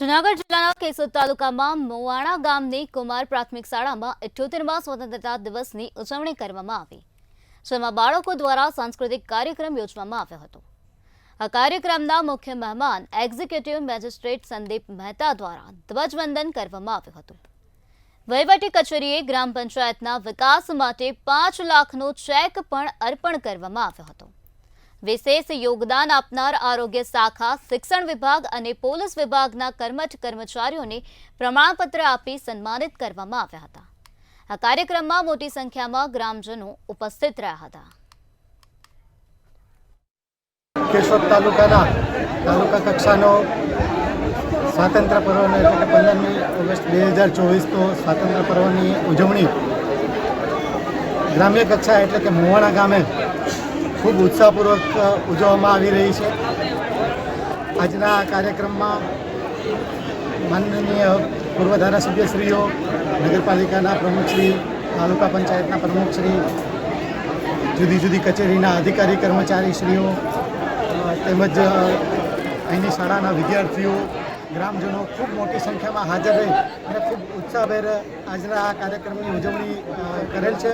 જૂનાગઢ જિલ્લાના કેશોદ તાલુકામાં મોવાણા ગામની કુમાર પ્રાથમિક શાળામાં 78મા સ્વતંત્રતા દિવસની ઉજવણી કરવામાં આવી, જેમાં બાળકો દ્વારા સાંસ્કૃતિક કાર્યક્રમ યોજવામાં આવ્યો હતો। આ કાર્યક્રમના મુખ્ય મહેમાન એક્ઝિક્યુટિવ મેજિસ્ટ્રેટ સંદીપ મહેતા દ્વારા ધ્વજવંદન કરવામાં આવ્યું હતું। વહીવટી કચેરીએ ગ્રામ પંચાયતના વિકાસ માટે 5 લાખનો ચેક પણ અર્પણ કરવામાં આવ્યો હતો। વિશેષ યોગદાન આપનાર આરોગ્ય શાખા, શિક્ષણ વિભાગ અને પોલીસ વિભાગના કર્મચારીઓને પ્રમાણપત્ર આપી સન્માનિત કરવામાં આવ્યા હતા। આ કાર્યક્રમમાં મોટી સંખ્યામાં ગ્રામજનો ઉપસ્થિત રહ્યા હતા। કેશોદ તાલુકા કક્ષાનો સ્વાતંત્ર્ય પર્વનો એટલે કે 15મી ઓગસ્ટ 2024 તો સ્વાતંત્ર્ય પર્વની ઉજવણી ગ્રામ્ય કક્ષા એટલે કે મોવાણા ગામે ખૂબ ઉત્સાહપૂર્વક ઉજવવામાં આવી રહી છે। આજના કાર્યક્રમમાં માનનીય પૂર્વ ધારાસભ્યશ્રીઓ, નગરપાલિકાના પ્રમુખશ્રી, તાલુકા પંચાયતના પ્રમુખશ્રી, જુદી જુદી કચેરીના અધિકારી કર્મચારીશ્રીઓ તેમજ અહીંની શાળાના વિદ્યાર્થીઓ, ગ્રામજનો ખૂબ મોટી સંખ્યામાં હાજર રહી અને ખૂબ ઉત્સાહભેર આજના આ કાર્યક્રમની ઉજવણી કરેલ છે।